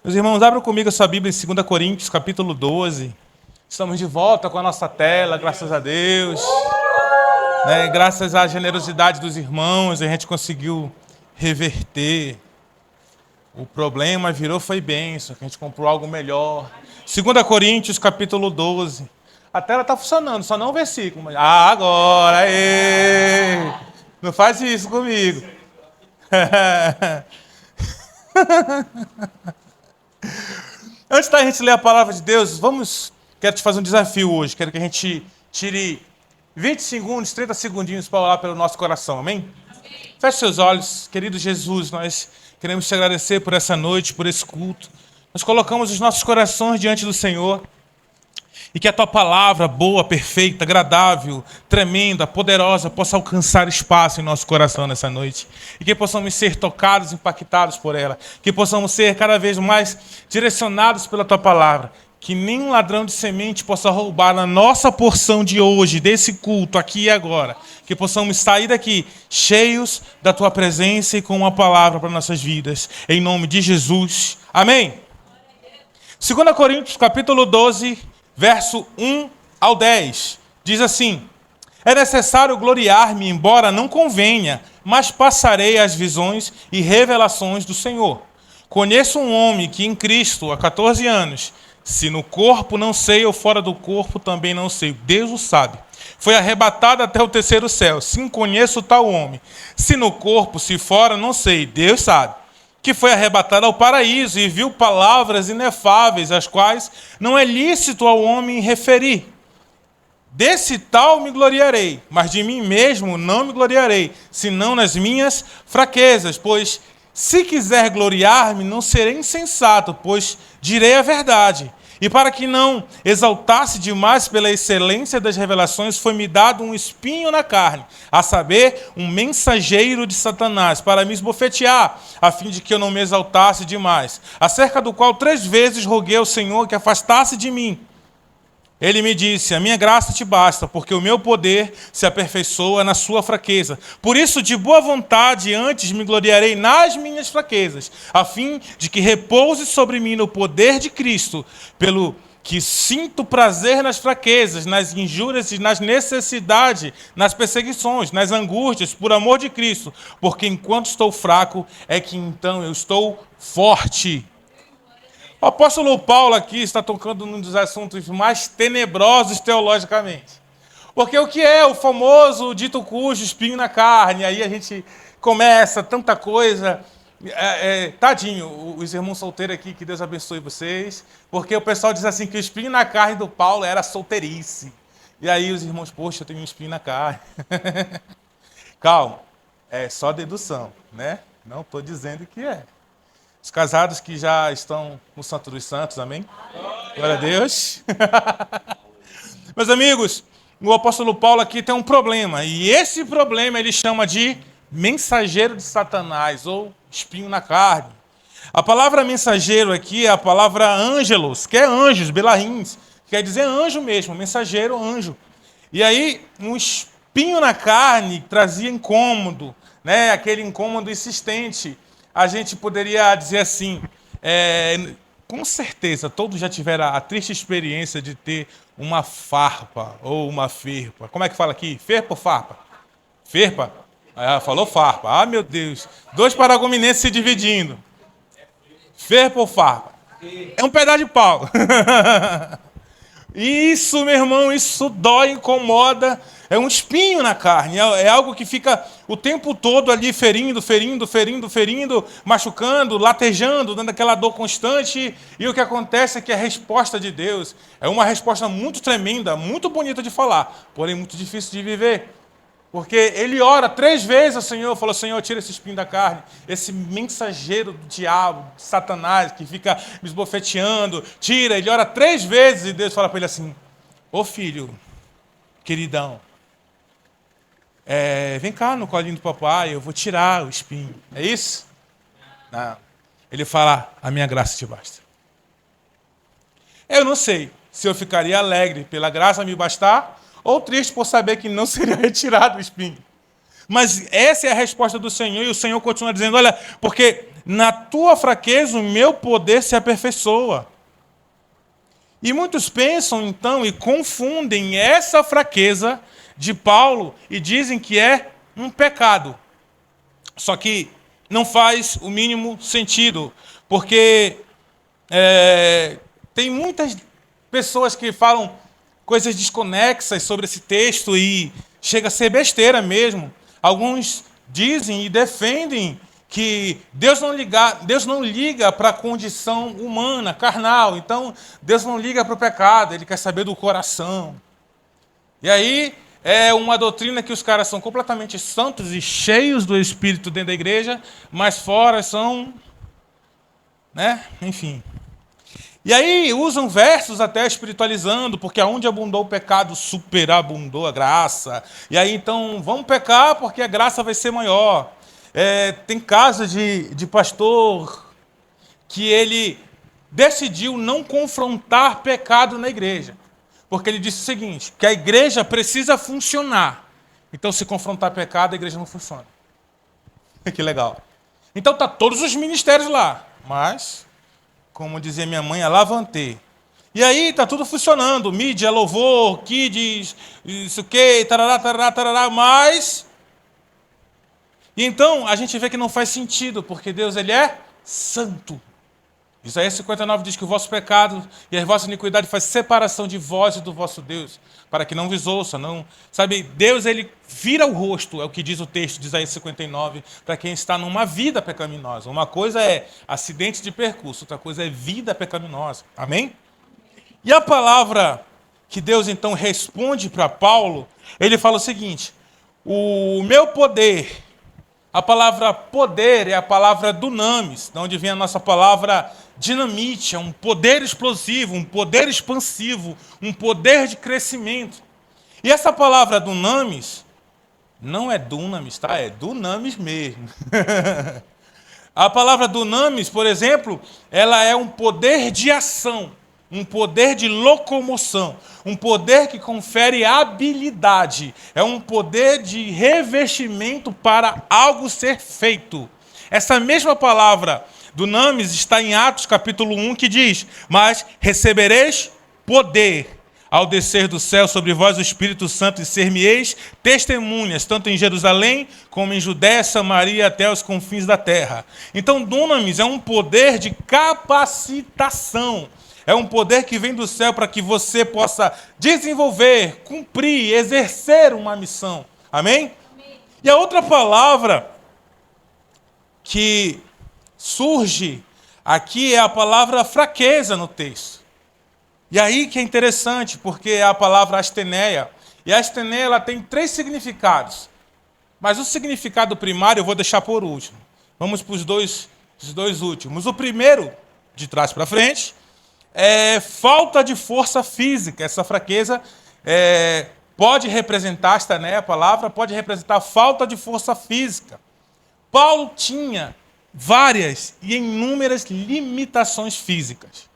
Meus irmãos, abram comigo a sua Bíblia em 2 Coríntios, capítulo 12. Estamos de volta com a nossa tela, graças a Deus. Graças à generosidade dos irmãos, a gente conseguiu reverter. O problema virou foi bênção, que a gente comprou algo melhor. 2 Coríntios, capítulo 12. A tela está funcionando, só não o versículo. Ah, agora! Aê! Não faz isso comigo. Antes da gente ler a palavra de Deus, quero te fazer um desafio hoje. Quero que a gente tire 20 segundos, 30 segundinhos para orar pelo nosso coração, amém? Feche seus olhos, querido Jesus, nós queremos te agradecer por essa noite, por esse culto. Nós colocamos os nossos corações diante do Senhor e que a tua palavra boa, perfeita, agradável, tremenda, poderosa, possa alcançar espaço em nosso coração nessa noite. E que possamos ser tocados, impactados por ela. Que possamos ser cada vez mais direcionados pela tua palavra. Que nenhum ladrão de semente possa roubar na nossa porção de hoje, desse culto, aqui e agora. Que possamos sair daqui cheios da tua presença e com uma palavra para nossas vidas. Em nome de Jesus. Amém. 2 Coríntios, capítulo 12, verso 1 ao 10, diz assim: é necessário gloriar-me, embora não convenha, mas passarei as visões e revelações do Senhor. Conheço um homem que em Cristo há 14 anos, se no corpo não sei ou fora do corpo também não sei, Deus o sabe. Foi arrebatado até o terceiro céu, sim, conheço tal homem. Se no corpo, se fora, não sei, Deus sabe. Que foi arrebatado ao paraíso e viu palavras inefáveis, as quais não é lícito ao homem referir. Desse tal me gloriarei, mas de mim mesmo não me gloriarei, senão nas minhas fraquezas. Pois se quiser gloriar-me, não serei insensato, pois direi a verdade. E para que não exaltasse demais pela excelência das revelações, foi-me dado um espinho na carne, a saber, um mensageiro de Satanás, para me esbofetear, a fim de que eu não me exaltasse demais, acerca do qual 3 vezes roguei ao Senhor que afastasse de mim. Ele me disse: a minha graça te basta, porque o meu poder se aperfeiçoa na sua fraqueza. Por isso, de boa vontade, antes me gloriarei nas minhas fraquezas, a fim de que repouse sobre mim no poder de Cristo, pelo que sinto prazer nas fraquezas, nas injúrias e nas necessidades, nas perseguições, nas angústias, por amor de Cristo, porque enquanto estou fraco, é que então eu estou forte. O apóstolo Paulo aqui está tocando num dos assuntos mais tenebrosos teologicamente. Porque o que é o famoso dito cujo espinho na carne? Aí a gente começa tanta coisa. Tadinho, os irmãos solteiros aqui, que Deus abençoe vocês. Porque o pessoal diz assim que o espinho na carne do Paulo era solteirice. E aí os irmãos, poxa, eu tenho um espinho na carne. Calma, é só dedução, né? Não estou dizendo que é. Os casados que já estão no Santo dos Santos, amém? Glória a Deus. Meus amigos, o apóstolo Paulo aqui tem um problema. E esse problema ele chama de mensageiro de Satanás, ou espinho na carne. A palavra mensageiro aqui é a palavra ângelos, que é anjos, belarrins. Quer dizer anjo mesmo, mensageiro, anjo. E aí, um espinho na carne trazia incômodo, né? Aquele incômodo insistente. A gente poderia dizer assim, com certeza, todos já tiveram a triste experiência de ter uma farpa ou uma ferpa. Como é que fala aqui? Ferpa ou farpa? Ferpa? Falou farpa. Ah, meu Deus. 2 paragominenses se dividindo. Ferpa ou farpa? É um pedaço de pau. Isso, meu irmão, isso dói, incomoda. É um espinho na carne, é algo que fica o tempo todo ali ferindo, machucando, latejando, dando aquela dor constante. E o que acontece é que a resposta de Deus é uma resposta muito tremenda, muito bonita de falar, porém muito difícil de viver. Porque ele ora 3 vezes ao Senhor, falou: Senhor, tira esse espinho da carne, esse mensageiro do diabo, de Satanás, que fica me esbofeteando, tira. Ele ora 3 vezes e Deus fala para ele assim: ô filho, queridão, vem cá no colinho do papai, eu vou tirar o espinho. É isso? Não. Ele fala: a minha graça te basta. Eu não sei se eu ficaria alegre pela graça me bastar, ou triste por saber que não seria retirado o espinho. Mas essa é a resposta do Senhor, e o Senhor continua dizendo: olha, porque na tua fraqueza o meu poder se aperfeiçoa. E muitos pensam, então, e confundem essa fraqueza de Paulo e dizem que é um pecado. Só que não faz o mínimo sentido, porque tem muitas pessoas que falam coisas desconexas sobre esse texto e chega a ser besteira mesmo. Alguns dizem e defendem que Deus não liga para a condição humana, carnal. Então, Deus não liga para o pecado, Ele quer saber do coração. E aí, é uma doutrina que os caras são completamente santos e cheios do Espírito dentro da igreja, mas fora são, enfim. E aí usam versos até espiritualizando, porque aonde abundou o pecado, superabundou a graça. E aí então, vamos pecar porque a graça vai ser maior. Tem casos de pastor que ele decidiu não confrontar pecado na igreja. Porque ele disse o seguinte, que a igreja precisa funcionar. Então, se confrontar pecado, a igreja não funciona. Que legal. Então, tá todos os ministérios lá, mas, como dizia minha mãe, alavantei. E aí, tá tudo funcionando. Mídia, louvor, kids, isso que, tarará, tarará, tarará, mas... E então, a gente vê que não faz sentido, porque Deus, Ele é santo. Isaías 59 diz que o vosso pecado e a vossa iniquidade faz separação de vós e do vosso Deus, para que não vos ouça, não... Sabe, Deus, Ele vira o rosto, é o que diz o texto de Isaías 59, para quem está numa vida pecaminosa. Uma coisa é acidente de percurso, outra coisa é vida pecaminosa. Amém? E a palavra que Deus, então, responde para Paulo, ele fala o seguinte, o meu poder... A palavra poder é a palavra dunamis, de onde vem a nossa palavra dinamite, é um poder explosivo, um poder expansivo, um poder de crescimento. E essa palavra dunamis não é dunamis, tá? É dunamis mesmo. A palavra dunamis, por exemplo, ela é um poder de ação, um poder de locomoção, um poder que confere habilidade, é um poder de revestimento para algo ser feito. Essa mesma palavra dunamis está em Atos capítulo 1, que diz, mas recebereis poder ao descer do céu sobre vós o Espírito Santo e ser-me-eis testemunhas, tanto em Jerusalém como em Judéia, Samaria, até os confins da terra. Então, dunamis é um poder de capacitação. É um poder que vem do céu para que você possa desenvolver, cumprir, exercer uma missão. Amém? Amém. E a outra palavra que surge aqui é a palavra fraqueza no texto. E aí que é interessante, porque é a palavra asteneia. E a asteneia ela tem 3 significados. Mas o significado primário eu vou deixar por último. Vamos para os dois últimos. O primeiro, de trás para frente, é falta de força física. Essa fraqueza pode representar, asteneia, a palavra, pode representar falta de força física. Paulo tinha várias e inúmeras limitações físicas.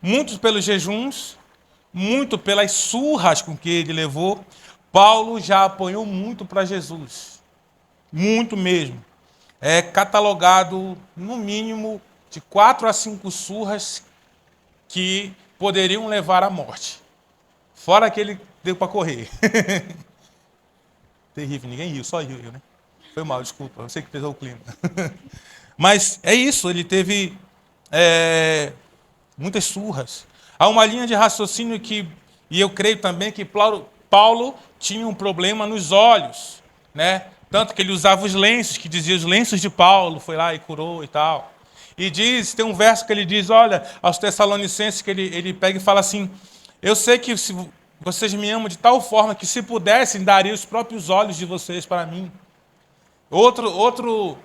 Muito pelos jejuns, muito pelas surras com que ele levou. Paulo já apanhou muito para Jesus. Muito mesmo. É catalogado, no mínimo, de 4 a 5 surras que poderiam levar à morte. Fora que ele deu para correr. Terrível, ninguém riu, só riu, né? Foi mal, desculpa, eu sei que pesou o clima. Mas é isso, ele teve muitas surras. Há uma linha de raciocínio e eu creio também que Paulo tinha um problema nos olhos, né? Tanto que ele usava os lenços, que dizia os lenços de Paulo, foi lá e curou e tal. E tem um verso que ele diz, olha, aos Tessalonicenses, que ele pega e fala assim, eu sei que vocês me amam de tal forma que se pudessem, daria os próprios olhos de vocês para mim. Outro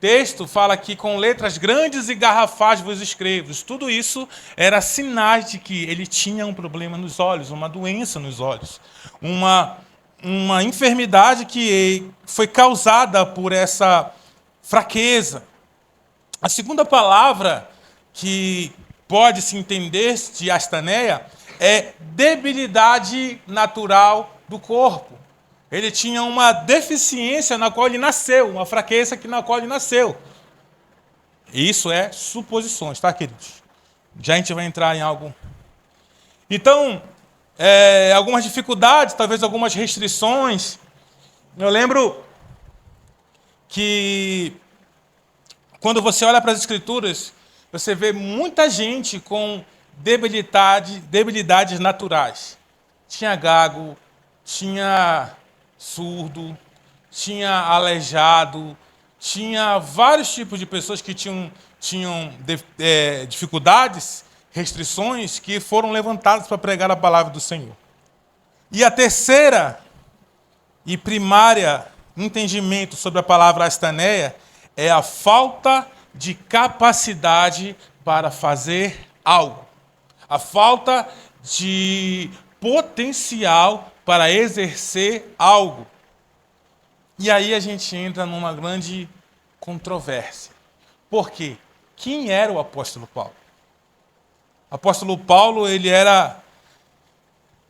texto fala que com letras grandes e garrafais vos escrevo. Tudo isso era sinais de que ele tinha um problema nos olhos, uma doença nos olhos. Uma enfermidade que foi causada por essa fraqueza. A segunda palavra que pode se entender de astaneia é debilidade natural do corpo. Ele tinha uma deficiência na qual ele nasceu, uma fraqueza na qual ele nasceu. E isso é suposições, tá, queridos? Já a gente vai entrar em algo. Então, algumas dificuldades, talvez algumas restrições. Eu lembro que quando você olha para as Escrituras, você vê muita gente com debilidades naturais. Tinha gago, tinha surdo, tinha aleijado, tinha vários tipos de pessoas que tinham dificuldades, restrições, que foram levantadas para pregar a palavra do Senhor. E a terceira e primária entendimento sobre a palavra astaneia é a falta de capacidade para fazer algo. A falta de potencial para exercer algo. E aí a gente entra numa grande controvérsia. Por quê? Quem era o apóstolo Paulo? O apóstolo Paulo, ele era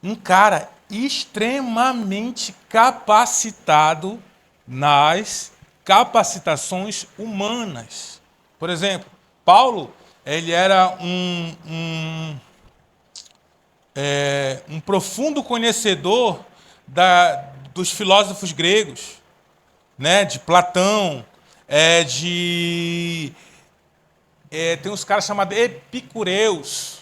um cara extremamente capacitado nas capacitações humanas. Por exemplo, Paulo, ele era um profundo conhecedor dos filósofos gregos, né, de Platão, tem uns caras chamados epicureus.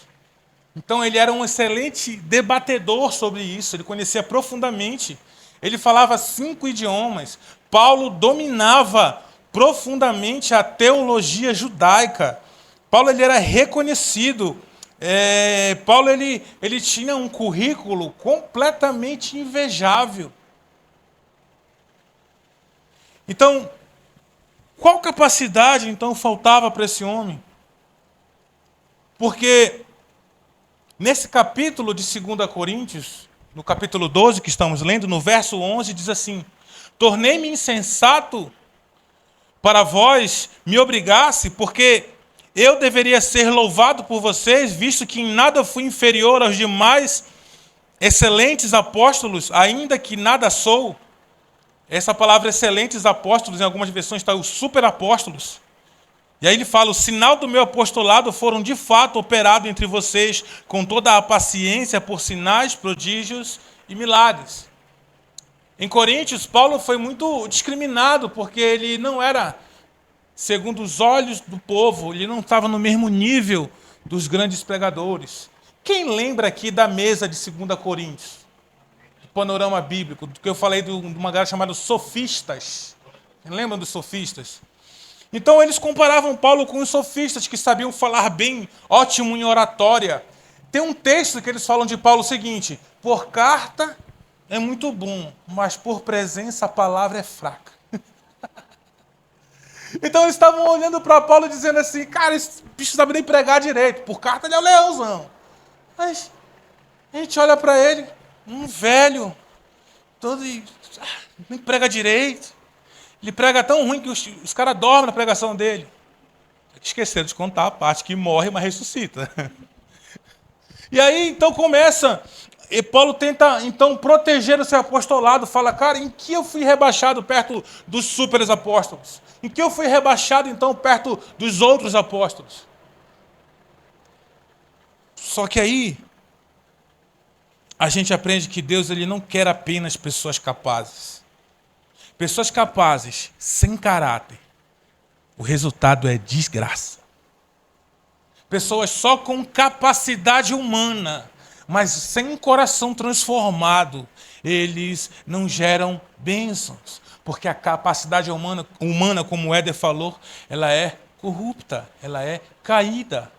Então ele era um excelente debatedor sobre isso, ele conhecia profundamente. Ele falava 5 idiomas. Paulo dominava profundamente a teologia judaica. Paulo ele era reconhecido. Paulo ele tinha um currículo completamente invejável. Então, qual capacidade então faltava para esse homem? Porque nesse capítulo de 2 Coríntios, no capítulo 12 que estamos lendo, no verso 11, diz assim: tornei-me insensato para vós me obrigasse, porque eu deveria ser louvado por vocês, visto que em nada fui inferior aos demais excelentes apóstolos, ainda que nada sou. Essa palavra excelentes apóstolos, em algumas versões está os superapóstolos. E aí ele fala: o sinal do meu apostolado foram de fato operados entre vocês com toda a paciência por sinais, prodígios e milagres. Em Coríntios, Paulo foi muito discriminado, porque ele não era, segundo os olhos do povo, ele não estava no mesmo nível dos grandes pregadores. Quem lembra aqui da mesa de 2 Coríntios? Panorama bíblico, do que eu falei de uma galera chamada sofistas. Lembram dos sofistas? Então eles comparavam Paulo com os sofistas, que sabiam falar bem, ótimo em oratória. Tem um texto que eles falam de Paulo o seguinte: por carta é muito bom, mas por presença a palavra é fraca. Então eles estavam olhando para Paulo dizendo assim: cara, esse bicho sabe nem pregar direito, por carta ele é o leãozão. Mas a gente olha para ele, um velho, todo nem prega direito. Ele prega tão ruim que os caras dormem na pregação dele. Esqueceram de contar a parte que morre, mas ressuscita. E aí, então, começa. E Paulo tenta, então, proteger o seu apostolado. Fala: cara, em que eu fui rebaixado perto dos super apóstolos? Em que eu fui rebaixado, então, perto dos outros apóstolos? Só que aí a gente aprende que Deus ele não quer apenas pessoas capazes. Pessoas capazes, sem caráter, o resultado é desgraça. Pessoas só com capacidade humana, mas sem coração transformado, eles não geram bênçãos. Porque a capacidade humana, como o Éder falou, ela é corrupta, ela é caída.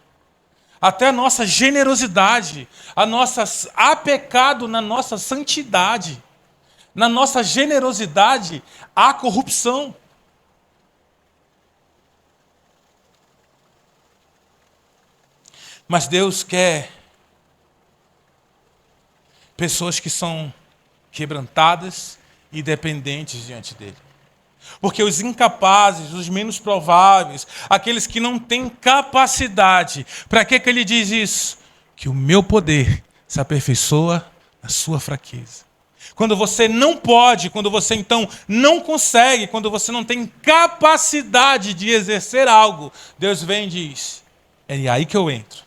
Até a nossa generosidade, há pecado na nossa santidade. Na nossa generosidade, há corrupção. Mas Deus quer pessoas que são quebrantadas e dependentes diante dele. Porque os incapazes, os menos prováveis, aqueles que não têm capacidade, para que ele diz isso? Que o meu poder se aperfeiçoa na sua fraqueza. Quando você não pode, quando você então não consegue, quando você não tem capacidade de exercer algo, Deus vem e diz: é aí que eu entro.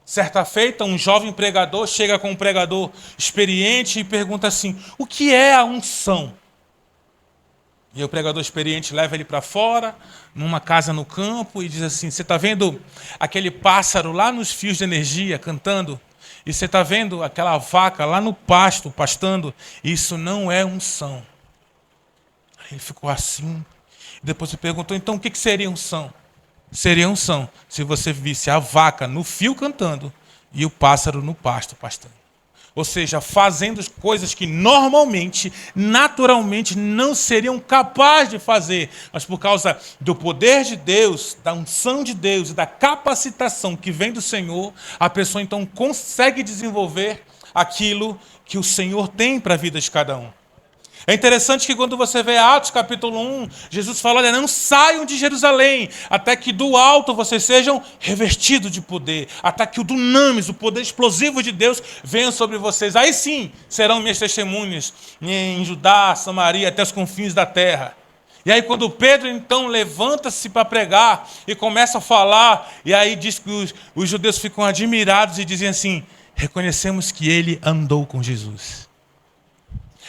Certa feita, um jovem pregador chega com um pregador experiente e pergunta assim: o que é a unção? E o pregador experiente leva ele para fora, numa casa no campo, e diz assim: você está vendo aquele pássaro lá nos fios de energia cantando? E você está vendo aquela vaca lá no pasto, pastando? Isso não é unção. Aí ele ficou assim. Depois ele perguntou: então o que seria unção? Seria unção se você visse a vaca no fio cantando e o pássaro no pasto pastando. Ou seja, fazendo coisas que normalmente, naturalmente, não seriam capazes de fazer. Mas por causa do poder de Deus, da unção de Deus e da capacitação que vem do Senhor, a pessoa então consegue desenvolver aquilo que o Senhor tem para a vida de cada um. É interessante que quando você vê Atos capítulo 1, Jesus fala: olha, não saiam de Jerusalém, até que do alto vocês sejam revestidos de poder, até que o dunamis, o poder explosivo de Deus, venha sobre vocês. Aí sim serão minhas testemunhas em Judá, Samaria, até os confins da terra. E aí quando Pedro então levanta-se para pregar e começa a falar, e aí diz que os judeus ficam admirados e dizem assim: reconhecemos que ele andou com Jesus.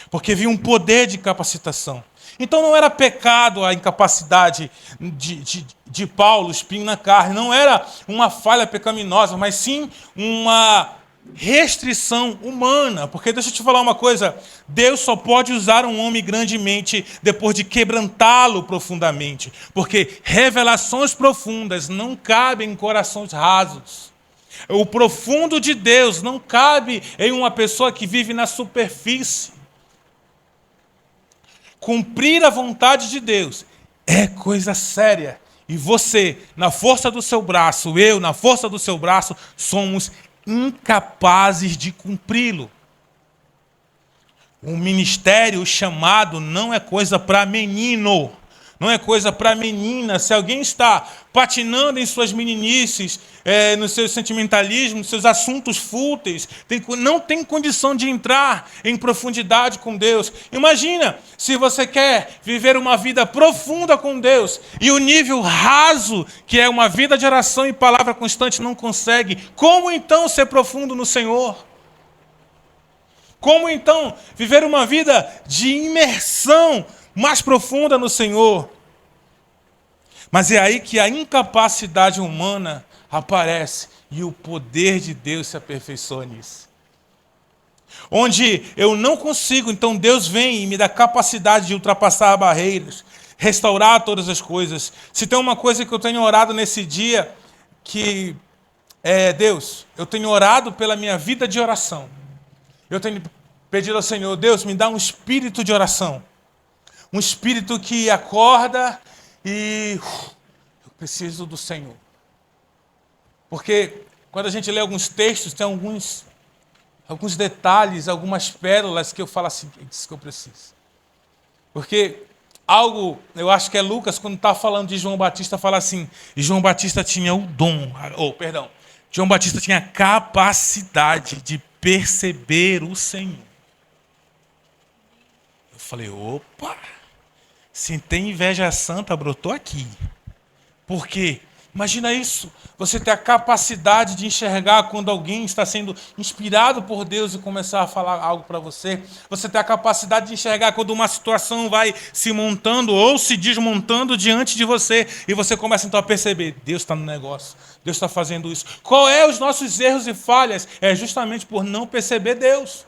Porque havia um poder de capacitação. Então não era pecado a incapacidade de Paulo, espinho na carne. Não era uma falha pecaminosa, mas sim uma restrição humana. Porque deixa eu te falar uma coisa: Deus só pode usar um homem grandemente depois de quebrantá-lo profundamente. Porque revelações profundas não cabem em corações rasos. O profundo de Deus não cabe em uma pessoa que vive na superfície. Cumprir a vontade de Deus é coisa séria. E você, na força do seu braço, eu, na força do seu braço, somos incapazes de cumpri-lo. O ministério, o chamado, não é coisa para menino. Não é coisa para menina. Se alguém está patinando em suas meninices, nos seus sentimentalismos, nos seus assuntos fúteis, não tem condição de entrar em profundidade com Deus. Imagina se você quer viver uma vida profunda com Deus e o nível raso, que é uma vida de oração e palavra constante, não consegue. Como então ser profundo no Senhor? Como então viver uma vida de imersão mais profunda no Senhor? Mas é aí que a incapacidade humana aparece e o poder de Deus se aperfeiçoa nisso. Onde eu não consigo, então Deus vem e me dá capacidade de ultrapassar barreiras, restaurar todas as coisas. Se tem uma coisa que eu tenho orado nesse dia, que é: Deus, eu tenho orado pela minha vida de oração. Eu tenho pedido ao Senhor: Deus, me dá um espírito de oração. Um espírito que acorda e eu preciso do Senhor. Porque quando a gente lê alguns textos, tem alguns detalhes, algumas pérolas que eu falo assim: é isso que eu preciso. Porque eu acho que é Lucas, quando está falando de João Batista, fala assim: e João Batista tinha o dom, João Batista tinha a capacidade de perceber o Senhor. Eu falei: opa! Se tem inveja santa, brotou aqui. Por quê? Imagina isso. Você ter a capacidade de enxergar quando alguém está sendo inspirado por Deus e começar a falar algo para você. Você ter a capacidade de enxergar quando uma situação vai se montando ou se desmontando diante de você. E você começa então a perceber: Deus está no negócio. Deus está fazendo isso. Qual é os nossos erros e falhas? É justamente por não perceber Deus.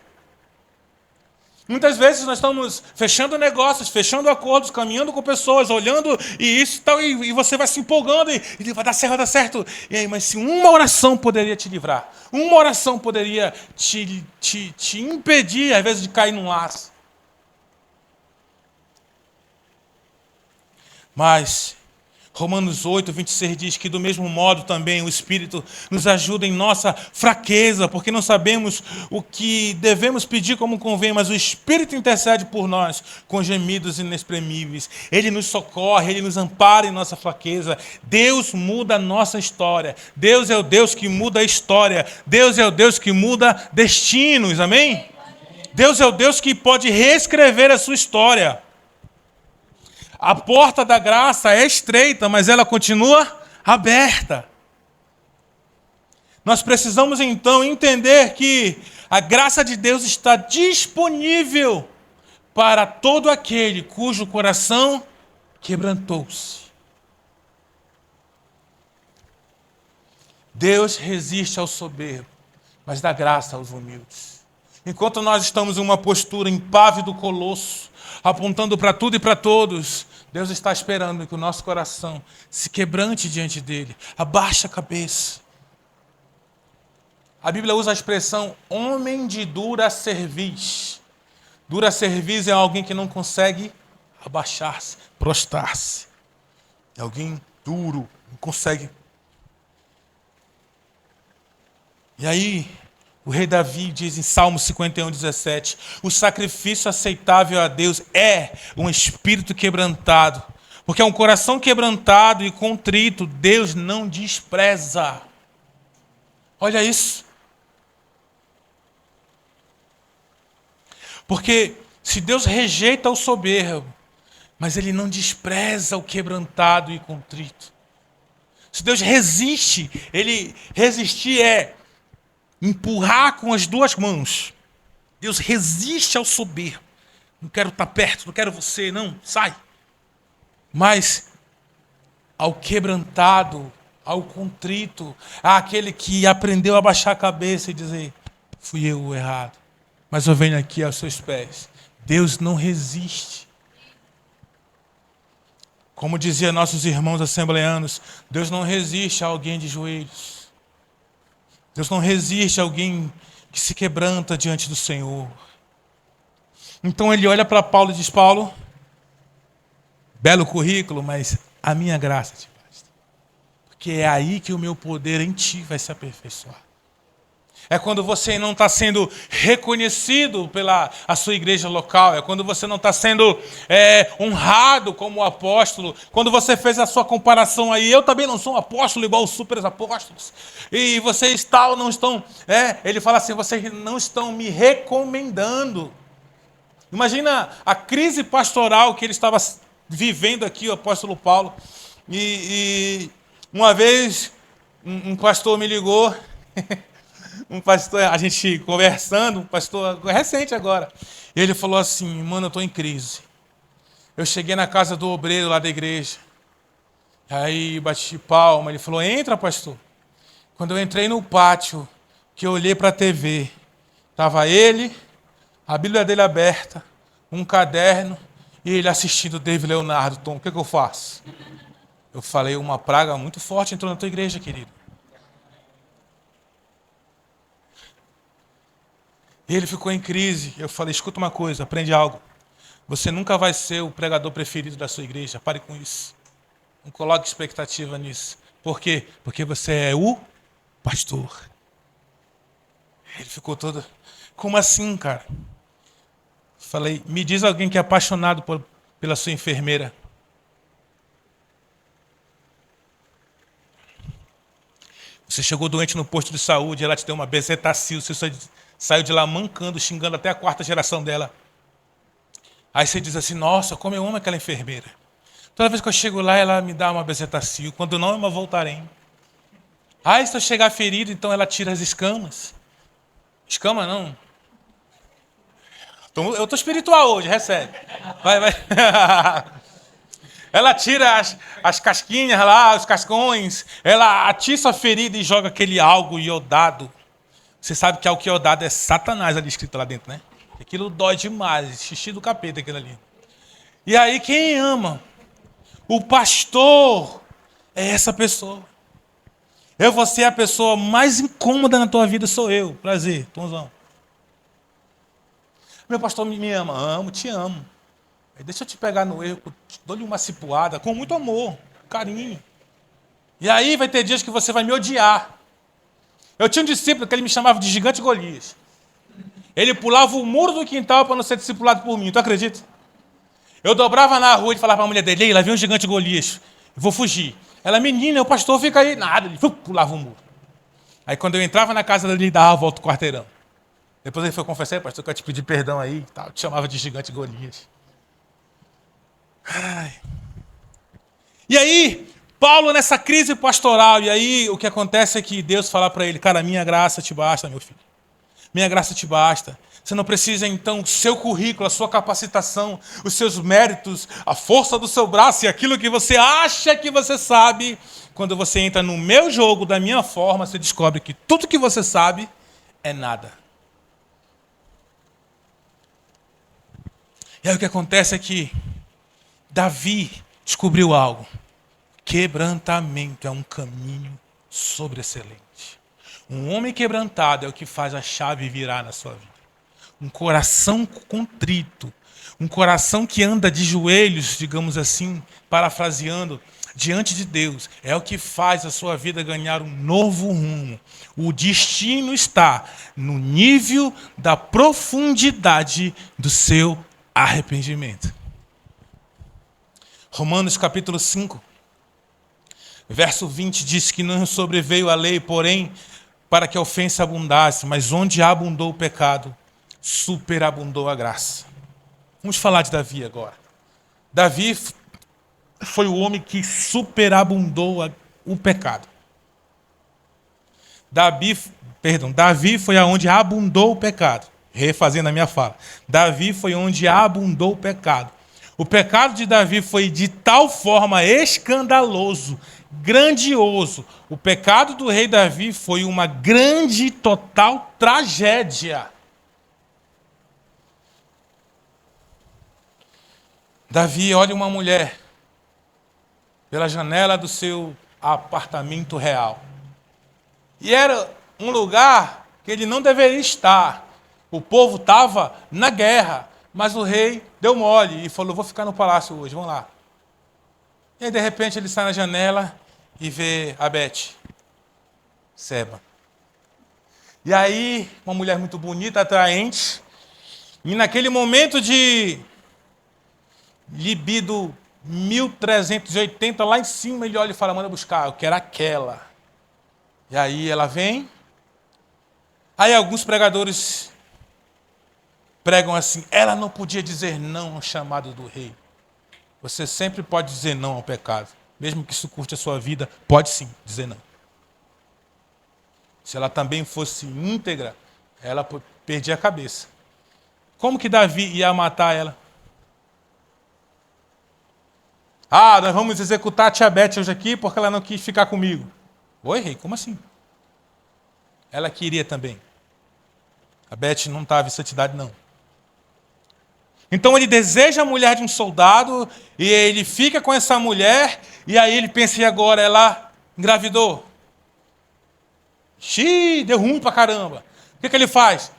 Muitas vezes nós estamos fechando negócios, fechando acordos, caminhando com pessoas, olhando e isso e tal, e você vai se empolgando e vai dar certo, vai dar certo. E aí, mas se uma oração poderia te livrar, uma oração poderia te impedir, às vezes, de cair num laço. Mas Romanos 8, 26 diz que do mesmo modo também o Espírito nos ajuda em nossa fraqueza, porque não sabemos o que devemos pedir como convém, mas o Espírito intercede por nós com gemidos inexprimíveis. Ele nos socorre, Ele nos ampara em nossa fraqueza. Deus muda a nossa história. Deus é o Deus que muda a história. Deus é o Deus que muda destinos, amém? Deus é o Deus que pode reescrever a sua história. A porta da graça é estreita, mas ela continua aberta. Nós precisamos então entender que a graça de Deus está disponível para todo aquele cujo coração quebrantou-se. Deus resiste ao soberbo, mas dá graça aos humildes. Enquanto nós estamos em uma postura impávido colosso, apontando para tudo e para todos, Deus está esperando que o nosso coração se quebrante diante dele, abaixe a cabeça. A Bíblia usa a expressão homem de dura cerviz. Dura cerviz é alguém que não consegue abaixar-se, prostrar-se. É alguém duro, não consegue. E aí, o rei Davi diz em Salmo 51:17, o sacrifício aceitável a Deus é um espírito quebrantado, porque é um coração quebrantado e contrito, Deus não despreza. Olha isso. Porque se Deus rejeita o soberbo, mas ele não despreza o quebrantado e contrito. Se Deus resiste, ele resistir é empurrar com as duas mãos. Deus resiste ao soberbo. Não quero estar perto, não quero você, não, sai. Mas ao quebrantado, ao contrito, àquele que aprendeu a baixar a cabeça e dizer, fui eu o errado, mas eu venho aqui aos seus pés. Deus não resiste. Como diziam nossos irmãos assembleanos, Deus não resiste a alguém de joelhos. Deus não resiste a alguém que se quebranta diante do Senhor. Então ele olha para Paulo e diz, Paulo, belo currículo, mas a minha graça te basta. Porque é aí que o meu poder em ti vai se aperfeiçoar. É quando você não está sendo reconhecido pela a sua igreja local. É quando você não está sendo honrado como apóstolo. Quando você fez a sua comparação aí, eu também não sou um apóstolo igual os super apóstolos. E vocês tal não estão... ele fala assim, vocês não estão me recomendando. Imagina a crise pastoral que ele estava vivendo aqui, o apóstolo Paulo. E uma vez um pastor me ligou... Um pastor, a gente conversando, um pastor recente agora. E ele falou assim, mano, eu estou em crise. Eu cheguei na casa do obreiro lá da igreja. Aí bati palma, ele falou, entra, pastor. Quando eu entrei no pátio, que eu olhei para a TV, estava ele, a Bíblia dele aberta, um caderno, e ele assistindo David Leonardo. Tom, o que eu faço? Eu falei, uma praga muito forte entrou na tua igreja, querido. Ele ficou em crise. Eu falei, escuta uma coisa, aprende algo. Você nunca vai ser o pregador preferido da sua igreja. Pare com isso. Não coloque expectativa nisso. Por quê? Porque você é o pastor. Ele ficou todo... Como assim, cara? Falei, me diz alguém que é apaixonado pela sua enfermeira. Você chegou doente no posto de saúde, ela te deu uma bezetacil, você saiu de lá mancando, xingando até a 4ª geração dela. Aí você diz assim, nossa, como eu amo aquela enfermeira. Toda vez que eu chego lá, ela me dá uma bezetacil. Quando não, é uma Voltaren. Aí se eu chegar ferido, então ela tira as escamas. Escama não. Eu estou espiritual hoje, recebe. Vai. Ela tira as casquinhas lá, os cascões. Ela atiça a ferida e joga aquele algo iodado. Você sabe que algo iodado é Satanás ali escrito lá dentro, né? Aquilo dói demais, xixi do capeta aquilo ali. E aí quem ama? O pastor é essa pessoa. Eu vou ser a pessoa mais incômoda na tua vida, sou eu. Prazer, Tomzão. Meu pastor me ama. Amo, te amo. Deixa eu te pegar no erro, dou-lhe uma cipuada, com muito amor, carinho. E aí vai ter dias que você vai me odiar. Eu tinha um discípulo que ele me chamava de gigante Golias. Ele pulava o muro do quintal para não ser discipulado por mim, tu acredita? Eu dobrava na rua e falava para a mulher dele, lá vem um gigante Golias, eu vou fugir. Ela, menina, o pastor fica aí. Nada, ele pulava o muro. Aí quando eu entrava na casa dele, ele dava a volta ao quarteirão. Depois ele foi confessar, pastor, eu quero te pedir perdão aí. Tal. Te chamava de gigante Golias. Ai. E aí, Paulo nessa crise pastoral, e aí o que acontece é que Deus fala para ele, cara, minha graça te basta, meu filho. Minha graça te basta. Você não precisa, então, o seu currículo, a sua capacitação, os seus méritos, a força do seu braço e aquilo que você acha que você sabe. Quando você entra no meu jogo, da minha forma, você descobre que tudo que você sabe é nada. E aí o que acontece é que Davi descobriu algo. Quebrantamento é um caminho sobreexcelente. Um homem quebrantado é o que faz a chave virar na sua vida. Um coração contrito, um coração que anda de joelhos, digamos assim, parafraseando, diante de Deus, é o que faz a sua vida ganhar um novo rumo. O destino está no nível da profundidade do seu arrependimento. Romanos capítulo 5, verso 20 diz que não sobreveio a lei, porém, para que a ofensa abundasse, mas onde abundou o pecado, superabundou a graça. Vamos falar de Davi agora. Davi foi o homem que superabundou o pecado. Davi foi aonde abundou o pecado. Refazendo a minha fala. Davi foi onde abundou o pecado. O pecado de Davi foi de tal forma escandaloso, grandioso. O pecado do rei Davi foi uma grande, total tragédia. Davi olha uma mulher pela janela do seu apartamento real. E era um lugar que ele não deveria estar. O povo estava na guerra, mas o rei deu mole e falou, vou ficar no palácio hoje, vamos lá. E aí, de repente, ele sai na janela e vê a Bete, Seba. E aí, uma mulher muito bonita, atraente, e naquele momento de libido 1380, lá em cima, ele olha e fala, manda buscar, eu quero aquela. E aí ela vem. Aí alguns pregadores pregam assim, ela não podia dizer não ao chamado do rei. Você sempre pode dizer não ao pecado. Mesmo que isso curte a sua vida, pode sim dizer não. Se ela também fosse íntegra, ela perdia a cabeça. Como que Davi ia matar ela? Ah, nós vamos executar a tia Bete hoje aqui porque ela não quis ficar comigo. Oi, rei, como assim? Ela queria também. A Bete não estava em santidade, não. Então ele deseja a mulher de um soldado e ele fica com essa mulher e aí ele pensa, e agora ela engravidou? Xiii, deu ruim pra caramba. O que ele faz?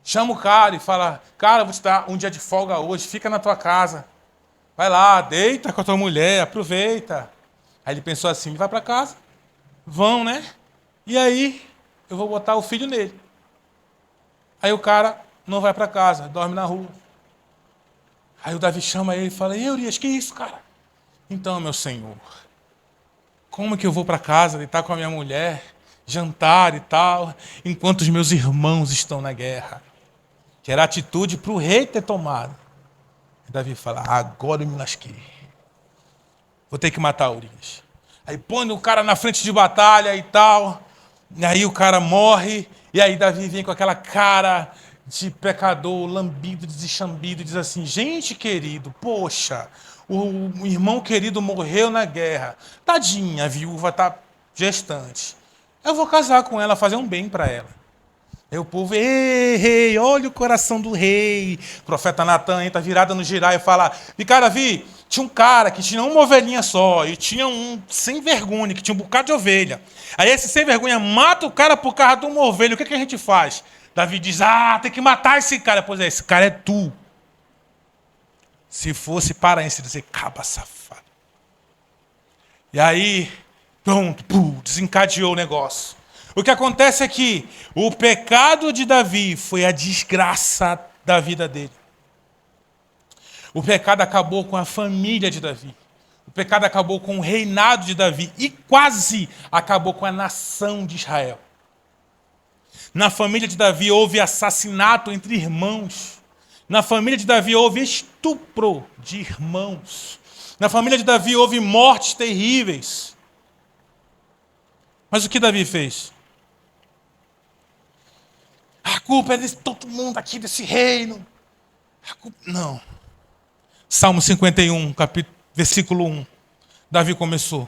Chama o cara e fala, cara, vou te dar um dia de folga hoje, fica na tua casa. Vai lá, deita com a tua mulher, aproveita. Aí ele pensou assim, vai para casa, vão, né? E aí eu vou botar o filho nele. Aí o cara não vai para casa, dorme na rua. Aí o Davi chama ele e fala, ei, Urias, que isso, cara? Então, meu senhor, como que eu vou para casa, deitar com a minha mulher, jantar e tal, enquanto os meus irmãos estão na guerra? Que era atitude para o rei ter tomado. E Davi fala, agora eu me lasquei. Vou ter que matar Urias. Aí põe o cara na frente de batalha e tal. E aí o cara morre. E aí Davi vem com aquela cara de pecador, lambido, deschambido, e diz assim, gente querido, poxa, o irmão querido morreu na guerra. Tadinha, a viúva está gestante. Eu vou casar com ela, fazer um bem para ela. Aí o povo, ei, rei, olha o coração do rei. O profeta Natan entra virado no girar e fala, e cara, Davi, tinha um cara que tinha uma ovelhinha só, e tinha um sem vergonha, que tinha um bocado de ovelha. Aí esse sem vergonha mata o cara por causa de uma ovelha. O que a gente faz? Davi diz, tem que matar esse cara. Pois é, esse cara é tu. Se fosse paraense, dizer, caba safado. E aí, pronto, desencadeou o negócio. O que acontece é que o pecado de Davi foi a desgraça da vida dele. O pecado acabou com a família de Davi. O pecado acabou com o reinado de Davi e quase acabou com a nação de Israel. Na família de Davi houve assassinato entre irmãos. Na família de Davi houve estupro de irmãos. Na família de Davi houve mortes terríveis. Mas o que Davi fez? A culpa é de todo mundo aqui desse reino. Não. Salmo 51, versículo 1. Davi começou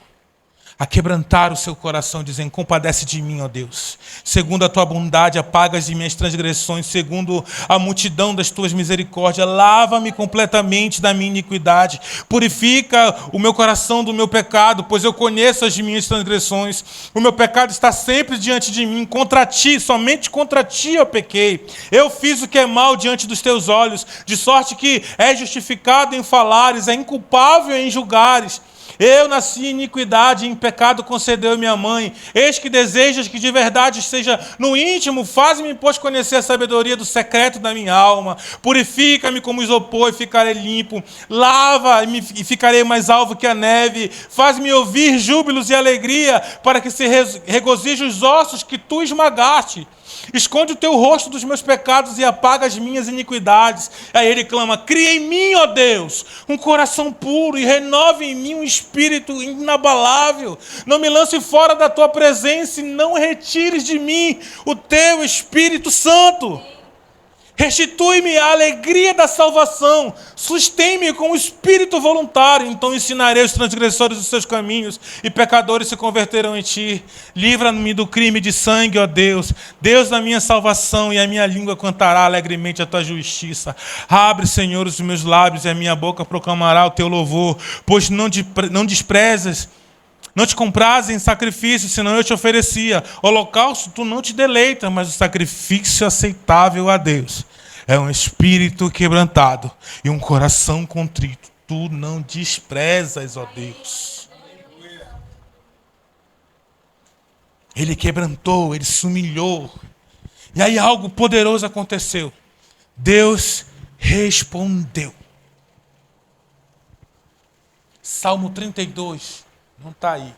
a quebrantar o seu coração, dizendo: compadece de mim, ó Deus. Segundo a tua bondade, apagas de minhas transgressões. Segundo a multidão das tuas misericórdias, lava-me completamente da minha iniquidade. Purifica o meu coração do meu pecado, pois eu conheço as minhas transgressões. O meu pecado está sempre diante de mim. Contra ti, somente contra ti eu pequei. Eu fiz o que é mal diante dos teus olhos, de sorte que é justificado em falares, é inculpável em julgares. Eu nasci em iniquidade, em pecado concedeu minha mãe. Eis que desejas que de verdade seja no íntimo, faz-me, pois, conhecer a sabedoria do secreto da minha alma. Purifica-me como isopor e ficarei limpo. Lava-me e ficarei mais alvo que a neve. Faz-me ouvir júbilos e alegria, para que se regozijem os ossos que tu esmagaste. Esconde o teu rosto dos meus pecados e apaga as minhas iniquidades. Aí ele clama: cria em mim, ó Deus, um coração puro e renove em mim um espírito inabalável. Não me lance fora da tua presença e não retires de mim o teu Espírito Santo. Restitui-me a alegria da salvação, sustém-me com o espírito voluntário, então ensinarei os transgressores os seus caminhos e pecadores se converterão em ti. Livra-me do crime de sangue, ó Deus, Deus da minha salvação, e a minha língua cantará alegremente a tua justiça. Abre, Senhor, os meus lábios e a minha boca proclamará o teu louvor, pois não desprezas. Não te comprazes em sacrifício, senão eu te oferecia. Holocausto, tu não te deleitas, mas o sacrifício aceitável a Deus é um espírito quebrantado e um coração contrito. Tu não desprezas, ó Deus. Ele quebrantou, ele se humilhou. E aí algo poderoso aconteceu. Deus respondeu. Salmo 32. Não está aí.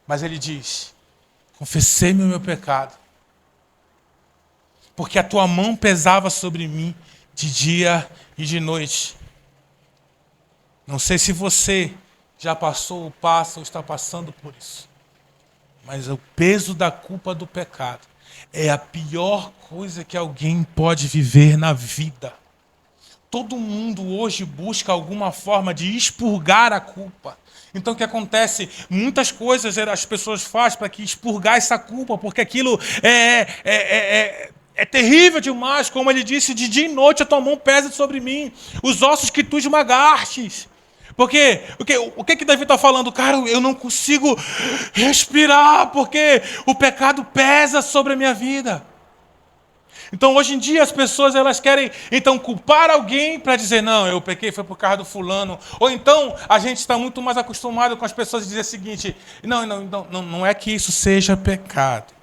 Mas ele diz: confessei-me o meu pecado, porque a tua mão pesava sobre mim de dia e de noite. Não sei se você já passou ou passa ou está passando por isso, mas o peso da culpa do pecado é a pior coisa que alguém pode viver na vida. Todo mundo hoje busca alguma forma de expurgar a culpa. Então o que acontece? Muitas coisas as pessoas fazem para que expurgar essa culpa, porque aquilo é terrível demais. Como ele disse: de dia e noite a tua mão pesa sobre mim, os ossos que tu esmagastes. Porque o que Davi está falando? Cara, eu não consigo respirar, porque o pecado pesa sobre a minha vida. Então, hoje em dia, as pessoas elas querem então culpar alguém para dizer: não, eu pequei, foi por causa do fulano. Ou então, a gente está muito mais acostumado com as pessoas dizer o seguinte: não é que isso seja pecado.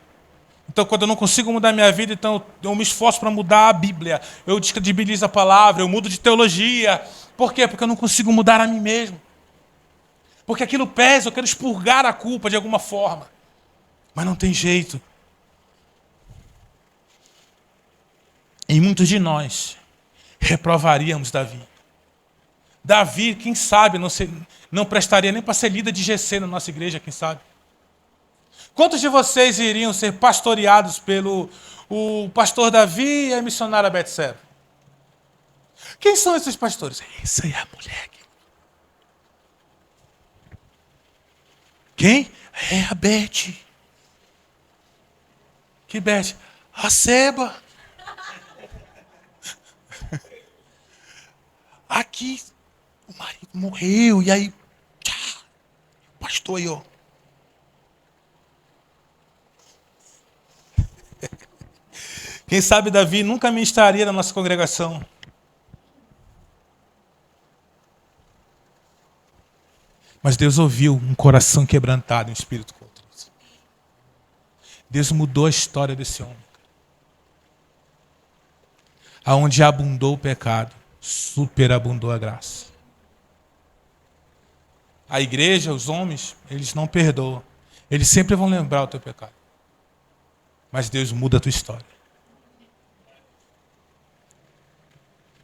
Então, quando eu não consigo mudar a minha vida, então eu me esforço para mudar a Bíblia. Eu descredibilizo a palavra, eu mudo de teologia. Por quê? Porque eu não consigo mudar a mim mesmo. Porque aquilo pesa, eu quero expurgar a culpa de alguma forma. Mas não tem jeito. E muitos de nós reprovaríamos Davi. Davi, quem sabe, não prestaria nem para ser líder de GC na nossa igreja, quem sabe. Quantos de vocês iriam ser pastoreados pelo o pastor Davi e a missionária Betseba? Quem são esses pastores? Essa é a mulher. Quem? É a Beth. Que Beth? A Seba. Aqui, o marido morreu, e aí, pastor aí, ó. Quem sabe Davi nunca ministraria na nossa congregação. Mas Deus ouviu um coração quebrantado, um espírito contrito. Deus mudou a história desse homem. Aonde abundou o pecado, superabundou a graça. A igreja, os homens, eles não perdoam. Eles sempre vão lembrar o teu pecado. mas Deus muda a tua história.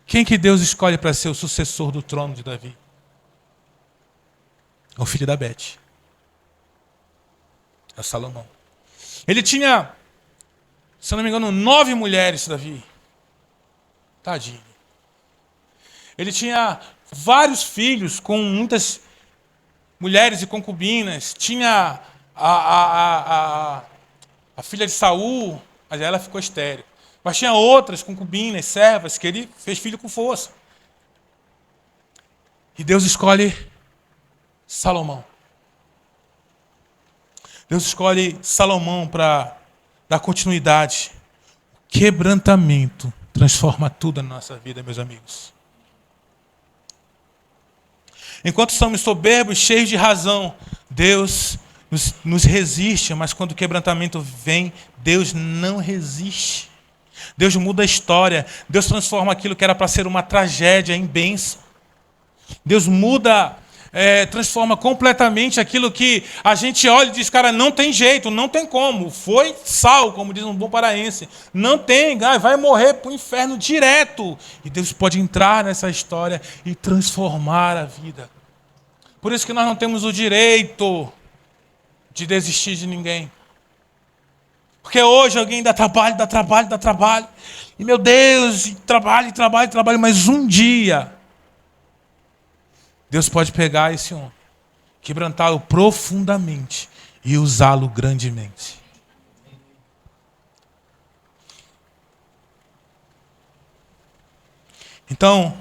Quem que Deus escolhe para ser o sucessor do trono de Davi? É o filho da Bete. É o Salomão. Ele tinha, se eu não me engano, 9 mulheres, Davi. Tadinho. Ele tinha vários filhos com muitas mulheres e concubinas. Tinha a filha de Saul, mas ela ficou estéril. Mas tinha outras concubinas, servas, que ele fez filho com força. E Deus escolhe Salomão. Deus escolhe Salomão para dar continuidade. Quebrantamento transforma tudo na nossa vida, meus amigos. Enquanto somos soberbos, cheios de razão, Deus nos resiste, mas quando o quebrantamento vem, Deus não resiste. Deus muda a história. Deus transforma aquilo que era para ser uma tragédia em bênção. Deus muda, transforma completamente aquilo que a gente olha e diz, cara, não tem jeito, não tem como. Foi sal, como diz um bom paraense. Não tem, vai morrer para o inferno direto. E Deus pode entrar nessa história e transformar a vida. Por isso que nós não temos o direito de desistir de ninguém. Porque hoje alguém dá trabalho. E meu Deus, trabalho, mas um dia Deus pode pegar esse homem, quebrantá-lo profundamente e usá-lo grandemente. Então,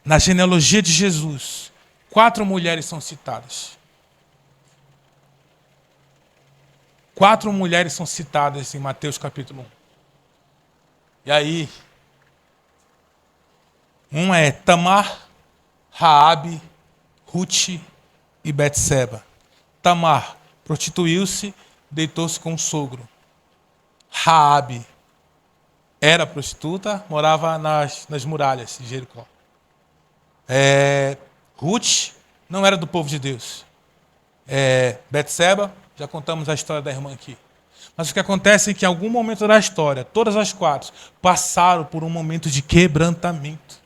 na genealogia de Jesus, 4 mulheres são citadas. 4 mulheres são citadas em Mateus capítulo 1. E aí, uma é Tamar, Raabe, Ruth e Betseba. Tamar prostituiu-se, deitou-se com o sogro. Raabe era prostituta, morava nas muralhas de Jericó. Ruth não era do povo de Deus. Betseba, já contamos a história da irmã aqui. Mas o que acontece é que em algum momento da história, todas as 4 passaram por um momento de quebrantamento.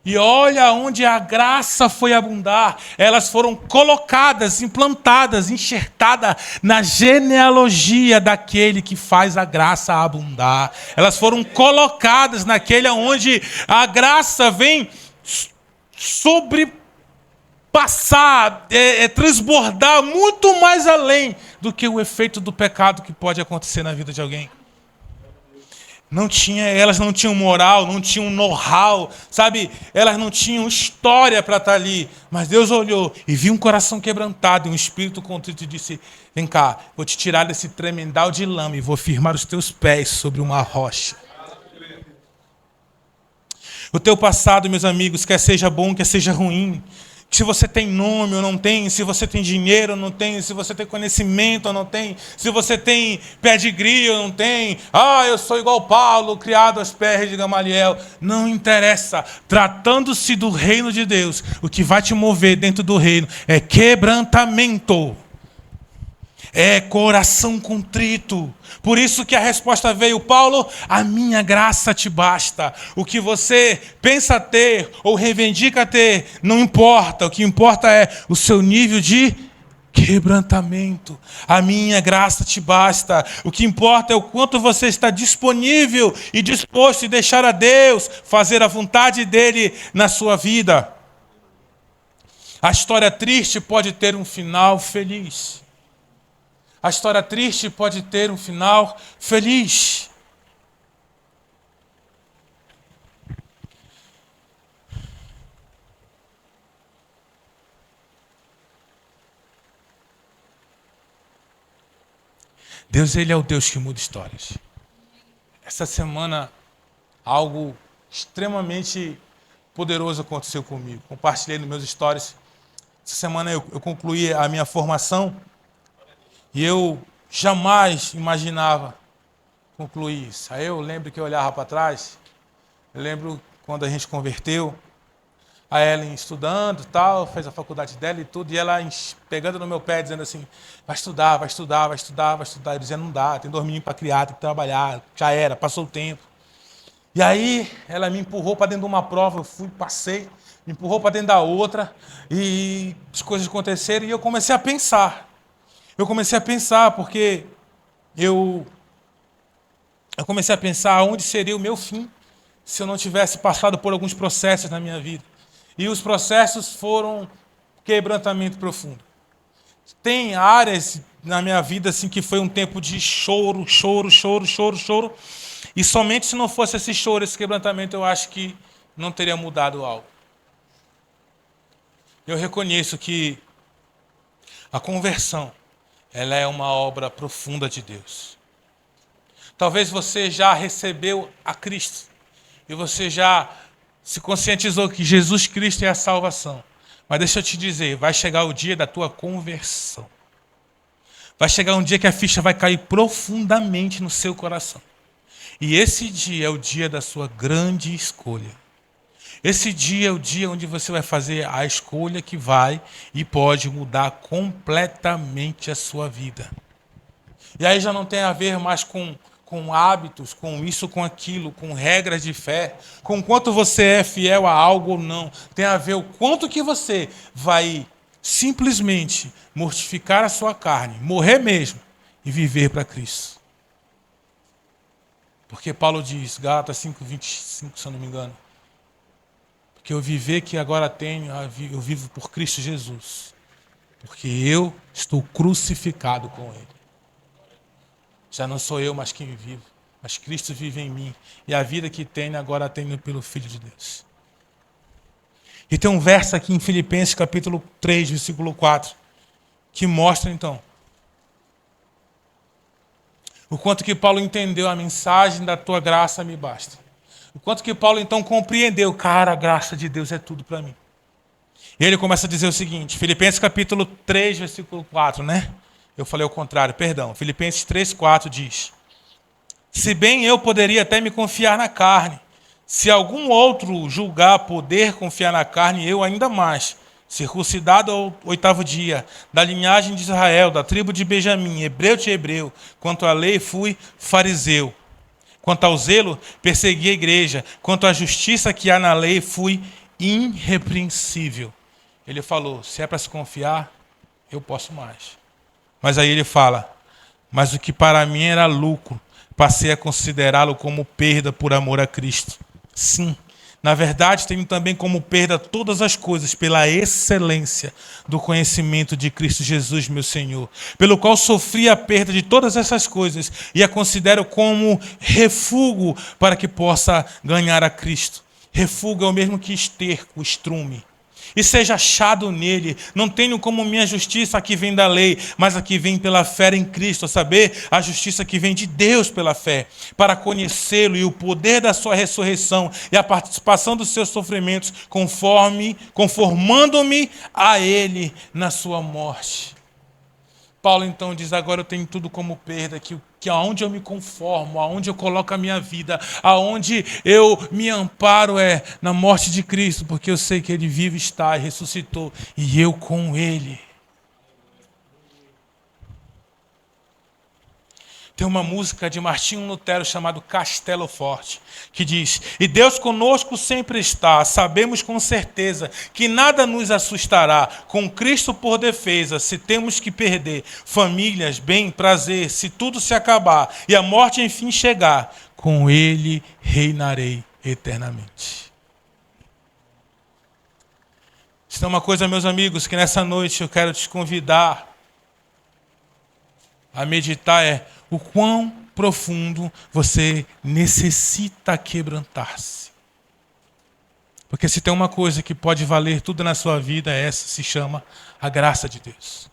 E olha onde a graça foi abundar. Elas foram colocadas, implantadas, enxertadas na genealogia daquele que faz a graça abundar. Elas foram colocadas naquele onde a graça vem sobrepassar, transbordar muito mais além do que o efeito do pecado que pode acontecer na vida de alguém. Elas não tinham moral, não tinham know-how, sabe? Elas não tinham história para estar ali. Mas Deus olhou e viu um coração quebrantado e um espírito contrito e disse, vem cá, vou te tirar desse tremendal de lama e vou firmar os teus pés sobre uma rocha. O teu passado, meus amigos, quer seja bom, quer seja ruim, se você tem nome ou não tem, se você tem dinheiro ou não tem, se você tem conhecimento ou não tem, se você tem pedigree ou não tem, eu sou igual Paulo, criado aos pés de Gamaliel, não interessa. Tratando-se do reino de Deus, o que vai te mover dentro do reino é quebrantamento. É coração contrito. Por isso que a resposta veio, Paulo, a minha graça te basta. O que você pensa ter ou reivindica ter, não importa. O que importa é o seu nível de quebrantamento. A minha graça te basta. O que importa é o quanto você está disponível e disposto a deixar a Deus fazer a vontade dele na sua vida. A história triste pode ter um final feliz. A história triste pode ter um final feliz. Deus, Ele é o Deus que muda histórias. Essa semana, algo extremamente poderoso aconteceu comigo. Compartilhei nos meus stories. Essa semana eu concluí a minha formação. E eu jamais imaginava concluir isso. Aí eu lembro que eu olhava para trás, eu lembro quando a gente converteu, A Ellen estudando e tal, fez a faculdade dela e tudo, e ela pegando no meu pé, dizendo assim, vai estudar, vai estudar, vai estudar, vai estudar. Eu dizia, não dá, tem 2 meninos para criar, tem que trabalhar, já era, passou o tempo. E aí ela me empurrou para dentro de uma prova, eu fui, passei, me empurrou para dentro da outra, e as coisas aconteceram, e eu comecei a pensar. Eu comecei a pensar, porque eu comecei a pensar onde seria o meu fim se eu não tivesse passado por alguns processos na minha vida. E os processos foram quebrantamento profundo. Tem áreas na minha vida assim que foi um tempo de choro, choro, choro, choro, choro. E somente se não fosse esse choro, esse quebrantamento, eu acho que não teria mudado algo. Eu reconheço que a conversão, ela é uma obra profunda de Deus. Talvez você já recebeu a Cristo e você já se conscientizou que Jesus Cristo é a salvação. Mas deixa eu te dizer, vai chegar o dia da tua conversão. Vai chegar um dia que a ficha vai cair profundamente no seu coração. E esse dia é o dia da sua grande escolha. Esse dia é o dia onde você vai fazer a escolha que vai e pode mudar completamente a sua vida. E aí já não tem a ver mais com hábitos, com isso, com aquilo, com regras de fé, com quanto você é fiel a algo ou não. Tem a ver o quanto que você vai simplesmente mortificar a sua carne, morrer mesmo e viver para Cristo. Porque Paulo diz, Gálatas 5:25, se eu não me engano, porque o viver que agora tenho, eu vivo por Cristo Jesus, porque eu estou crucificado com Ele. Já não sou eu mais quem vivo, mas Cristo vive em mim. E a vida que tenho, agora tenho pelo Filho de Deus. E tem um verso aqui em Filipenses capítulo 3, versículo 4, que mostra então o quanto que Paulo entendeu a mensagem da tua graça me basta. O quanto que Paulo então compreendeu, cara, a graça de Deus é tudo para mim. E ele começa a dizer o seguinte, Filipenses capítulo 3, versículo 4, né? Eu falei o contrário, perdão. Filipenses 3:4 diz: se bem eu poderia até me confiar na carne, se algum outro julgar poder confiar na carne, eu ainda mais. Circuncidado ao 8º dia, da linhagem de Israel, da tribo de Benjamim, hebreu de hebreu, quanto à lei fui fariseu. Quanto ao zelo, persegui a igreja. Quanto à justiça que há na lei, fui irrepreensível. Ele falou, se é para se confiar, eu posso mais. Mas aí ele fala, mas o que para mim era lucro, passei a considerá-lo como perda por amor a Cristo. Sim, na verdade tenho também como perda todas as coisas pela excelência do conhecimento de Cristo Jesus, meu Senhor, pelo qual sofri a perda de todas essas coisas e a considero como refúgio para que possa ganhar a Cristo. Refúgio é o mesmo que esterco, estrume. E seja achado nele, não tenho como minha justiça a que vem da lei, mas a que vem pela fé em Cristo, a saber, a justiça que vem de Deus pela fé, para conhecê-lo e o poder da sua ressurreição e a participação dos seus sofrimentos, conformando-me a ele na sua morte. Paulo então diz, agora eu tenho tudo como perda, que aonde eu me conformo, aonde eu coloco a minha vida, aonde eu me amparo é na morte de Cristo, porque eu sei que Ele vive está e ressuscitou, e eu com Ele. Tem uma música de Martinho Lutero chamado Castelo Forte, que diz, e Deus conosco sempre está, sabemos com certeza que nada nos assustará, com Cristo por defesa, se temos que perder famílias, bem, prazer, se tudo se acabar e a morte enfim chegar, com Ele reinarei eternamente. Isso é uma coisa, meus amigos, que nessa noite eu quero te convidar a meditar é o quão profundo você necessita quebrantar-se. Porque se tem uma coisa que pode valer tudo na sua vida, essa se chama a graça de Deus.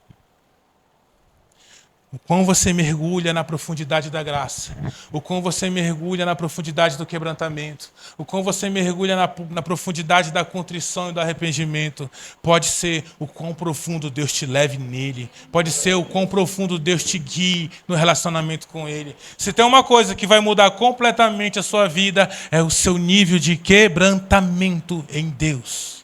O quão você mergulha na profundidade da graça, o quão você mergulha na profundidade do quebrantamento, o quão você mergulha na profundidade da contrição e do arrependimento, pode ser o quão profundo Deus te leve nele, pode ser o quão profundo Deus te guie no relacionamento com Ele. Se tem uma coisa que vai mudar completamente a sua vida, é o seu nível de quebrantamento em Deus.